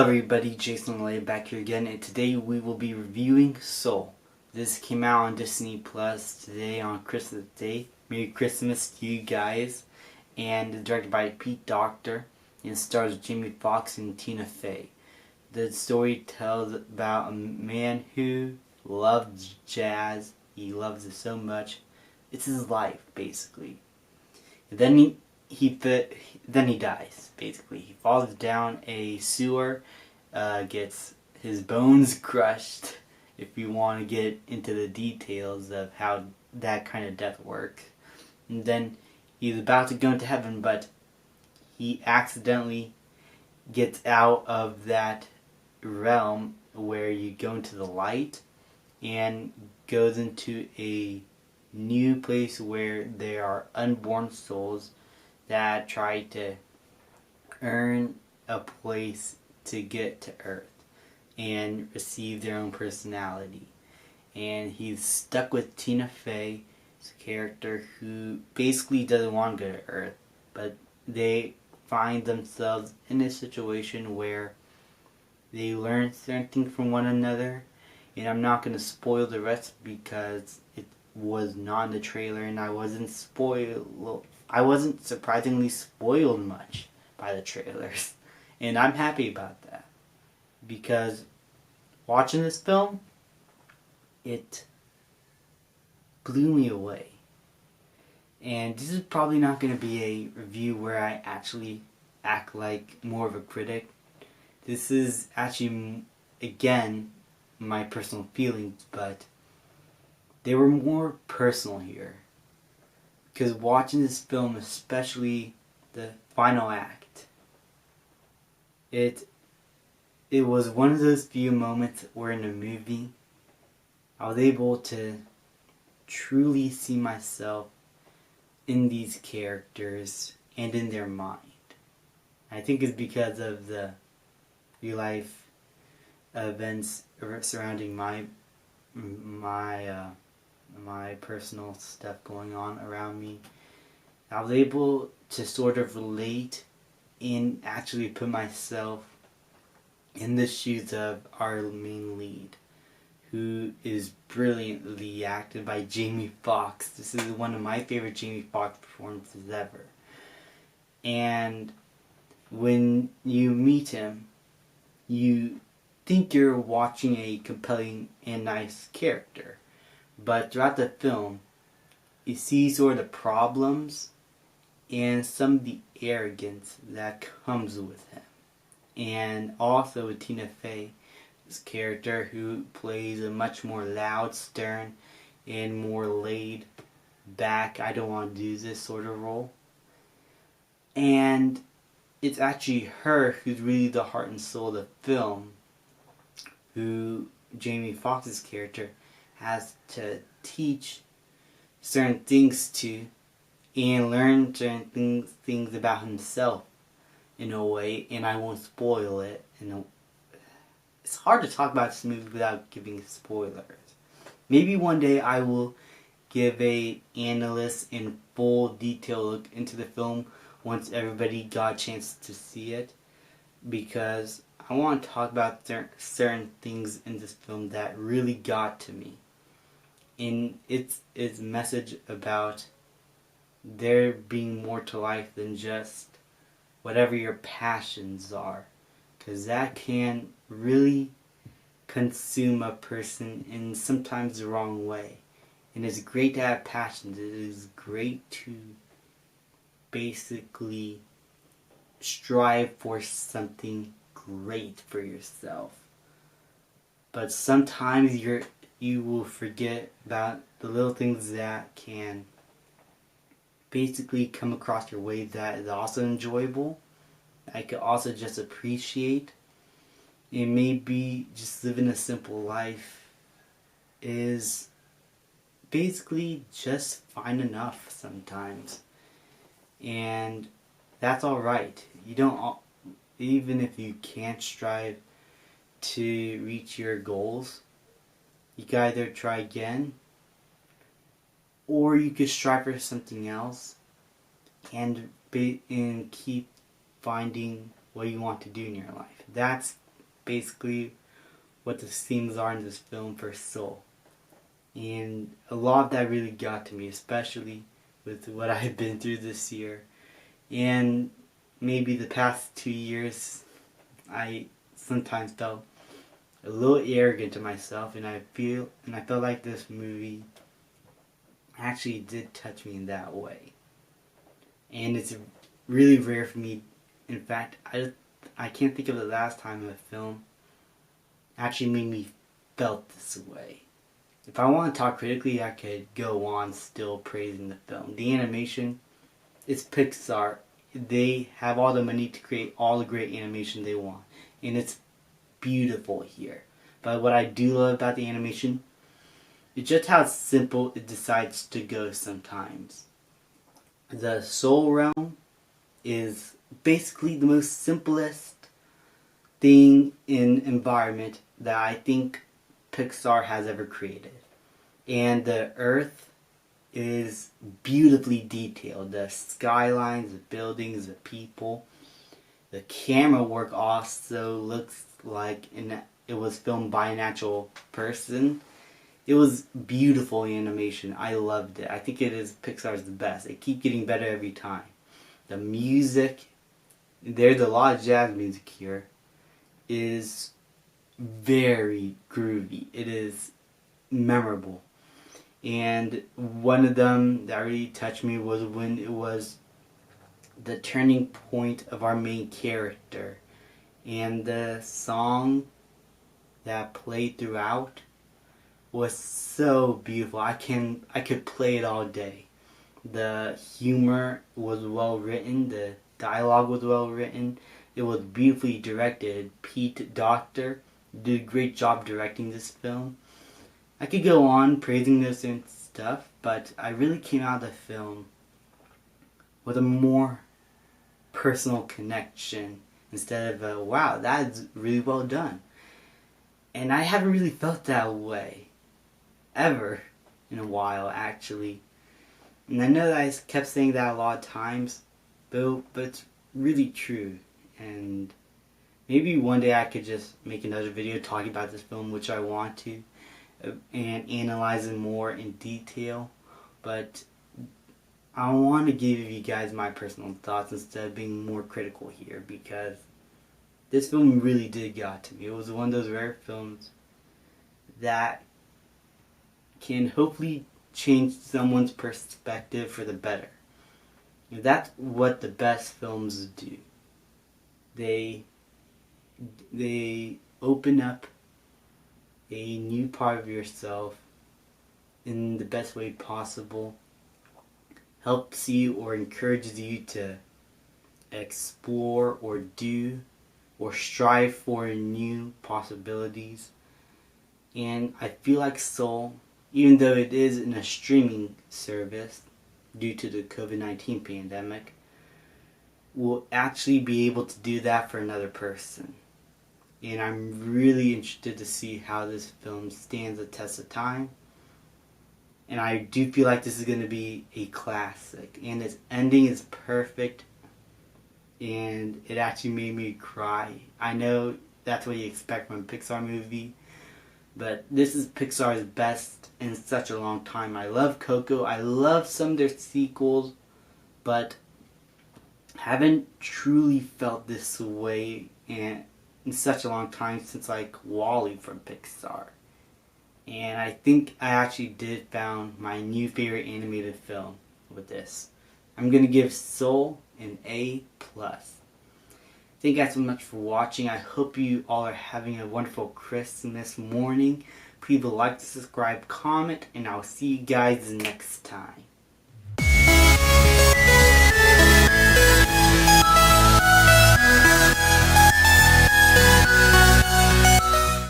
everybody, Jason Lay back here again, and today we will be reviewing Soul. This came out on Disney Plus today on Christmas Day. Merry Christmas to you guys. And it's directed by Pete Docter and stars Jamie Foxx and Tina Fey. The story tells about a man who loves jazz. He loves it so much. It's his life, basically. And then he dies, basically. He falls down a sewer, gets his bones crushed, if you want to get into the details of how that kind of death works. And then he's about to go into heaven, but he accidentally gets out of that realm where you go into the light and goes into a new place where there are unborn souls that try to earn a place to get to Earth and receive their own personality. And he's stuck with Tina Fey's character, who basically doesn't want to go to Earth, but they find themselves in a situation where they learn certain things from one another. And I'm not going to spoil the rest because it was not in the trailer, and I wasn't surprisingly spoiled much by the trailers. And I'm happy about that, because watching this film, it blew me away. And this is probably not going to be a review where I actually act like more of a critic. This is actually, again, my personal feelings, but they were more personal here. Because watching this film, especially the final act, it was one of those few moments where in a movie I was able to truly see myself in these characters and in their mind. I think it's because of the real life events surrounding my personal stuff going on around me. I was able to sort of relate and actually put myself in the shoes of our main lead, who is brilliantly acted by Jamie Foxx. This is one of my favorite Jamie Foxx performances ever. And when you meet him, you think you're watching a compelling and nice character. But throughout the film, you see sort of the problems and some of the arrogance that comes with him. And also with Tina Fey, this character who plays a much more loud, stern, and more laid back, I don't want to do this sort of role. And it's actually her who's really the heart and soul of the film, who Jamie Foxx's character has to teach certain things to and learn certain things about himself in a way, and I won't spoil it. It's hard to talk about this movie without giving spoilers. Maybe one day I will give a analyst in full detail look into the film once everybody got a chance to see it, because I want to talk about certain things in this film that really got to me. And its message about there being more to life than just whatever your passions are. Because that can really consume a person in sometimes the wrong way. And it's great to have passions. It is great to basically strive for something great for yourself. But sometimes you will forget about the little things that can basically come across your way that is also enjoyable. I could also just appreciate. And maybe just living a simple life is basically just fine enough sometimes. And that's alright. You don't, even if you can't strive to reach your goals, you can either try again, or you could strive for something else and keep finding what you want to do in your life. That's basically what the themes are in this film for Soul. And a lot of that really got to me, especially with what I've been through this year. And maybe the past 2 years, I sometimes felt a little arrogant to myself, and I felt like this movie actually did touch me in that way. And it's really rare for me. In fact, I can't think of the last time a film actually made me felt this way. If I want to talk critically, I could go on still praising the film. The animation, it's Pixar. They have all the money to create all the great animation they want. And it's beautiful here. But what I do love about the animation is just how simple it decides to go sometimes. The Soul Realm is basically the most simplest thing in environment that I think Pixar has ever created. And the earth is beautifully detailed. The skylines, the buildings, the people. The camera work also looks like it was filmed by an actual person. It was beautiful animation. I loved it. I think it is Pixar's the best. They keep getting better every time. The music, there's a lot of jazz music here, is very groovy. It is memorable. And one of them that really touched me was when it was the turning point of our main character. And the song that played throughout was so beautiful. I could play it all day. The humor was well written. The dialogue was well written. It was beautifully directed. Pete Docter did a great job directing this film. I could go on praising this and stuff, but I really came out of the film with a more personal connection instead of a, wow, that's really well done. And I haven't really felt that way ever in a while, actually. And I know that I kept saying that a lot of times, but it's really true. And maybe one day I could just make another video talking about this film, which I want to, and analyze it more in detail. But I want to give you guys my personal thoughts instead of being more critical here, because this film really did get to me. It was one of those rare films that can hopefully change someone's perspective for the better. And that's what the best films do. They open up a new part of yourself in the best way possible, helps you or encourages you to explore or do or strive for new possibilities. And I feel like Soul, even though it is in a streaming service due to the COVID-19 pandemic, will actually be able to do that for another person. And I'm really interested to see how this film stands the test of time. And I do feel like this is going to be a classic. And its ending is perfect. And it actually made me cry. I know that's what you expect from a Pixar movie, but this is Pixar's best in such a long time. I love Coco. I love some of their sequels, but haven't truly felt this way in such a long time since like WALL-E from Pixar. And I think I actually did found my new favorite animated film with this. I'm going to give Soul an A+. Thank you guys so much for watching. I hope you all are having a wonderful Christmas morning. Please like, subscribe, comment, and I'll see you guys next time.